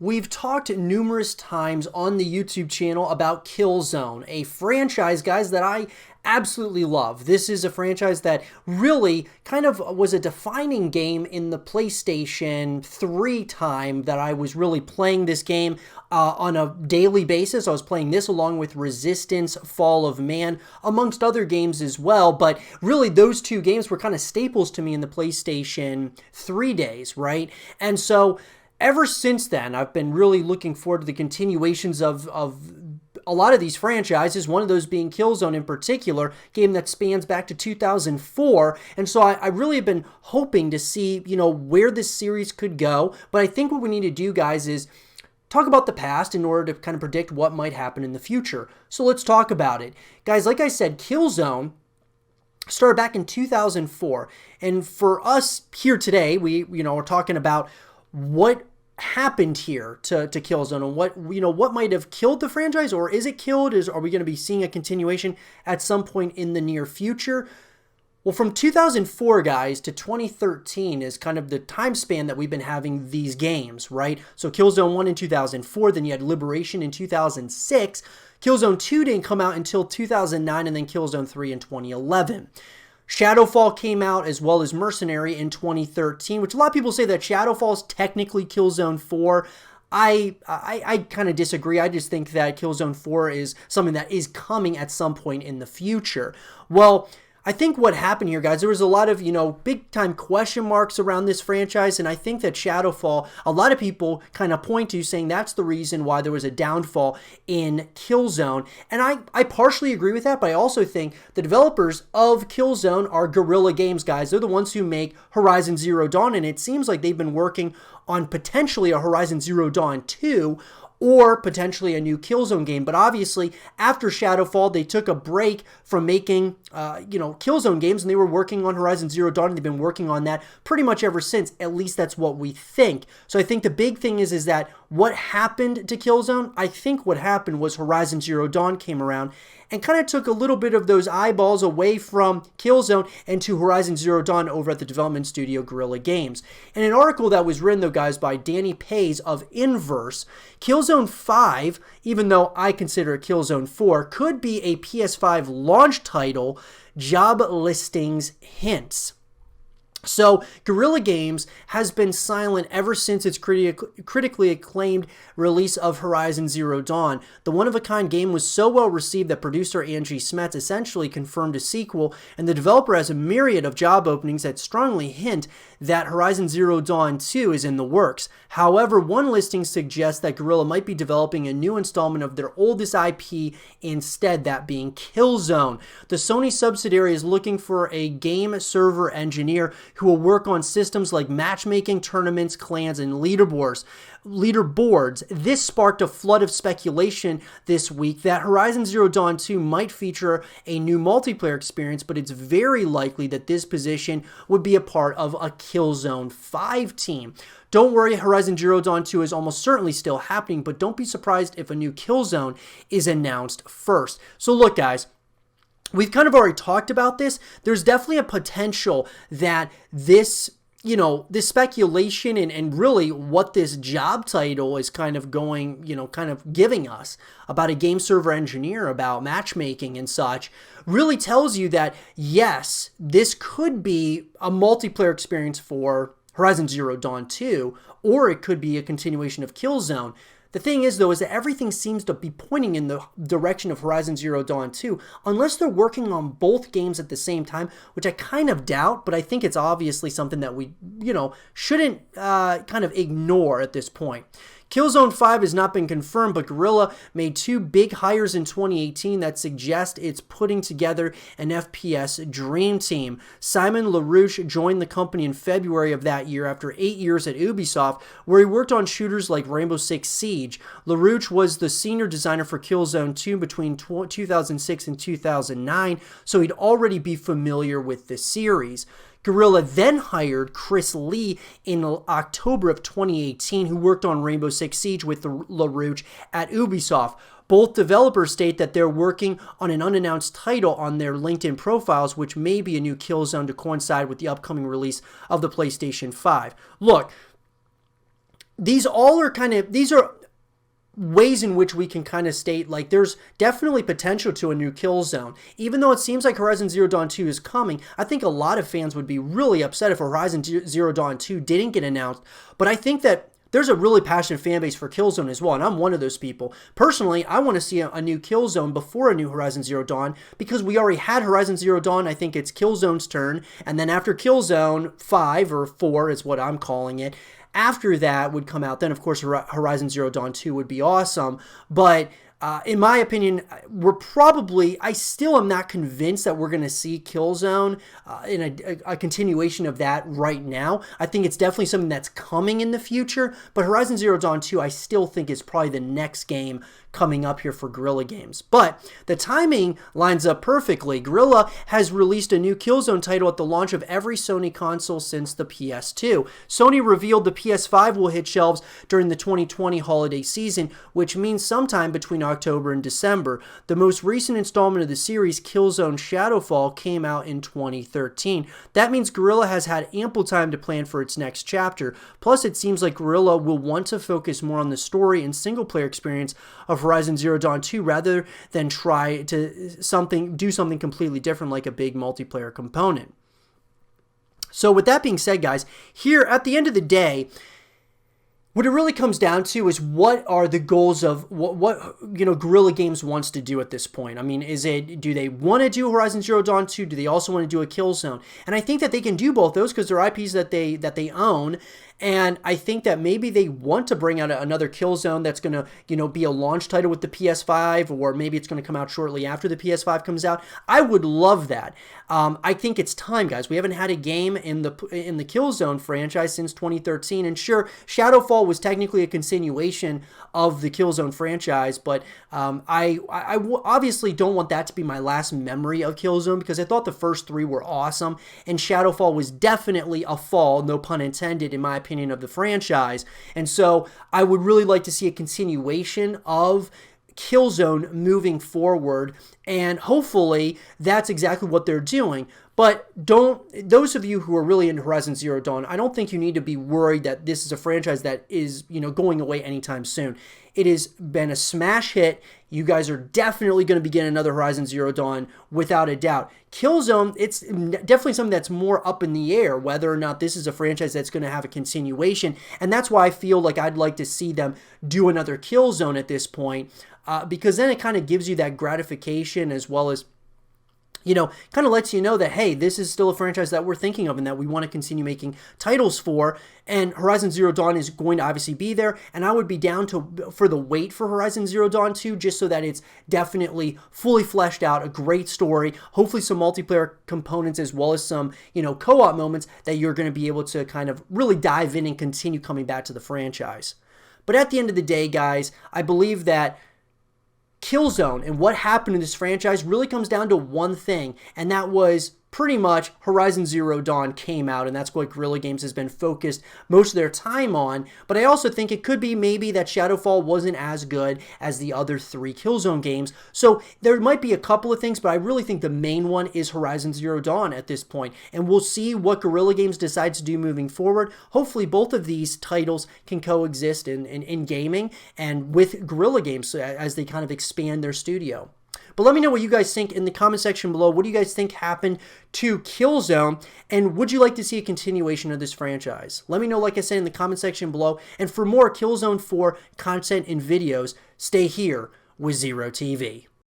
We've talked numerous times on the YouTube channel about Killzone, a franchise, guys, that I absolutely love. This is a franchise that really kind of was a defining game in the PlayStation 3 time that I was really playing this game on a daily basis. I was playing this along with Resistance, Fall of Man, amongst other games as well. But really, those two games were kind of staples to me in the PlayStation 3 days, right? And so ever since then, I've been really looking forward to the continuations of a lot of these franchises, one of those being Killzone in particular, game that spans back to 2004. And so I really have been hoping to see, where this series could go. But I think what we need to do, guys, is talk about the past in order to kind of predict what might happen in the future. So let's talk about it. Guys, like I said, Killzone started back in 2004. And for us here today, we're talking about what happened here to Killzone and what might have killed the franchise, or is it killed? Are we going to be seeing a continuation at some point in the near future? Well, from 2004, guys, to 2013 is kind of the time span that we've been having these games, right? So Killzone 1 in 2004, then you had Liberation in 2006. Killzone 2 didn't come out until 2009, and then Killzone 3 in 2011. Shadowfall came out as well as Mercenary in 2013, which a lot of people say that Shadowfall is technically Killzone 4. I kind of disagree. I just think that Killzone 4 is something that is coming at some point in the future. Well, I think what happened here, guys, there was a lot of, big-time question marks around this franchise, and I think that Shadowfall, a lot of people kind of point to saying that's the reason why there was a downfall in Killzone, and I partially agree with that, but I also think the developers of Killzone are Guerrilla Games, guys. They're the ones who make Horizon Zero Dawn, and it seems like they've been working on potentially a Horizon Zero Dawn 2, or potentially a new Killzone game. But obviously, after Shadowfall, they took a break from making, Killzone games, and they were working on Horizon Zero Dawn, and they've been working on that pretty much ever since. At least that's what we think. So I think the big thing is that what happened to Killzone? I think what happened was Horizon Zero Dawn came around and kind of took a little bit of those eyeballs away from Killzone and to Horizon Zero Dawn over at the development studio Guerrilla Games. In an article that was written, though, guys, by Danny Pays of Inverse, Killzone 5, even though I consider it Killzone 4, could be a PS5 launch title, job listings hints. So, Guerrilla Games has been silent ever since its critically acclaimed release of Horizon Zero Dawn. The one-of-a-kind game was so well received that producer Angie Smets essentially confirmed a sequel, and the developer has a myriad of job openings that strongly hint that Horizon Zero Dawn 2 is in the works. However, one listing suggests that Guerrilla might be developing a new installment of their oldest IP instead, that being Killzone. The Sony subsidiary is looking for a game server engineer who will work on systems like matchmaking, tournaments, clans, and leaderboards. This sparked a flood of speculation this week that Horizon Zero Dawn 2 might feature a new multiplayer experience, but it's very likely that this position would be a part of a Killzone 5 team. Don't worry, Horizon Zero Dawn 2 is almost certainly still happening, but don't be surprised if a new Killzone is announced first. So look, guys, we've kind of already talked about this. There's definitely a potential that this speculation and really what this job title is kind of going, kind of giving us about a game server engineer, about matchmaking and such, really tells you that, yes, this could be a multiplayer experience for Horizon Zero Dawn 2, or it could be a continuation of Killzone. The thing is, though, is that everything seems to be pointing in the direction of Horizon Zero Dawn 2, unless they're working on both games at the same time, which I kind of doubt, but I think it's obviously something that we, shouldn't kind of ignore at this point. Killzone 5 has not been confirmed, but Guerrilla made two big hires in 2018 that suggest it's putting together an FPS dream team. Simon LaRouche joined the company in February of that year after 8 years at Ubisoft, where he worked on shooters like Rainbow Six Siege. LaRouche was the senior designer for Killzone 2 between 2006 and 2009, so he'd already be familiar with the series. Guerrilla then hired Chris Lee in October of 2018, who worked on Rainbow Six Siege with LaRouche at Ubisoft. Both developers state that they're working on an unannounced title on their LinkedIn profiles, which may be a new Killzone to coincide with the upcoming release of the PlayStation 5. Look, these all are these are ways in which we can kind of state like there's definitely potential to a new Killzone. Even though it seems like Horizon Zero Dawn 2 is coming, I think a lot of fans would be really upset if Horizon Zero Dawn 2 didn't get announced. But I think that there's a really passionate fan base for Killzone as well, and I'm one of those people. Personally, I want to see a new Killzone before a new Horizon Zero Dawn because we already had Horizon Zero Dawn. I think it's Killzone's turn, and then after Killzone 5 or 4 is what I'm calling it, after that would come out, then of course Horizon Zero Dawn 2 would be awesome. But in my opinion, I still am not convinced that we're going to see Killzone in a continuation of that right now. I think it's definitely something that's coming in the future, but Horizon Zero Dawn 2 I still think is probably the next game coming up here for Guerrilla Games. But the timing lines up perfectly. Guerrilla has released a new Killzone title at the launch of every Sony console since the PS2. Sony revealed the PS5 will hit shelves during the 2020 holiday season, which means sometime between October and December. The most recent installment of the series, Killzone Shadowfall, came out in 2013. That means Guerrilla has had ample time to plan for its next chapter. Plus, it seems like Guerrilla will want to focus more on the story and single-player experience of Horizon Zero Dawn 2 rather than try to do something completely different like a big multiplayer component. So with that being said, guys, here at the end of the day, what it really comes down to is what are the goals of what Guerrilla Games wants to do at this point. I mean, do they want to do Horizon Zero Dawn 2? Do they also want to do a Killzone? And I think that they can do both those because they're IPs that they own. And I think that maybe they want to bring out another Killzone that's going to, be a launch title with the PS5, or maybe it's going to come out shortly after the PS5 comes out. I would love that. I think it's time, guys. We haven't had a game in the Killzone franchise since 2013, and sure, Shadowfall was technically a continuation of the Killzone franchise, but I obviously don't want that to be my last memory of Killzone because I thought the first 3 were awesome, and Shadowfall was definitely a fall, no pun intended, in my opinion, of the franchise. And so I would really like to see a continuation of Killzone moving forward, and hopefully that's exactly what they're doing. But those of you who are really into Horizon Zero Dawn, I don't think you need to be worried that this is a franchise that is, going away anytime soon. It has been a smash hit. You guys are definitely going to be getting another Horizon Zero Dawn without a doubt. Killzone, it's definitely something that's more up in the air, whether or not this is a franchise that's going to have a continuation. And that's why I feel like I'd like to see them do another Killzone at this point, because then it kind of gives you that gratification as well as kind of lets you know that, hey, this is still a franchise that we're thinking of and that we want to continue making titles for. And Horizon Zero Dawn is going to obviously be there. And I would be down for the wait for Horizon Zero Dawn 2, just so that it's definitely fully fleshed out, a great story, hopefully some multiplayer components as well as some, co-op moments that you're going to be able to kind of really dive in and continue coming back to the franchise. But at the end of the day, guys, I believe that Killzone and what happened in this franchise really comes down to one thing, and that was pretty much Horizon Zero Dawn came out, and that's what Guerrilla Games has been focused most of their time on. But I also think it could be maybe that Shadowfall wasn't as good as the other 3 Killzone games. So there might be a couple of things, but I really think the main one is Horizon Zero Dawn at this point. And we'll see what Guerrilla Games decides to do moving forward. Hopefully both of these titles can coexist in gaming and with Guerrilla Games as they kind of expand their studio. But let me know what you guys think in the comment section below. What do you guys think happened to Killzone? And would you like to see a continuation of this franchise? Let me know, like I said, in the comment section below. And for more Killzone 4 content and videos, stay here with Zero TV.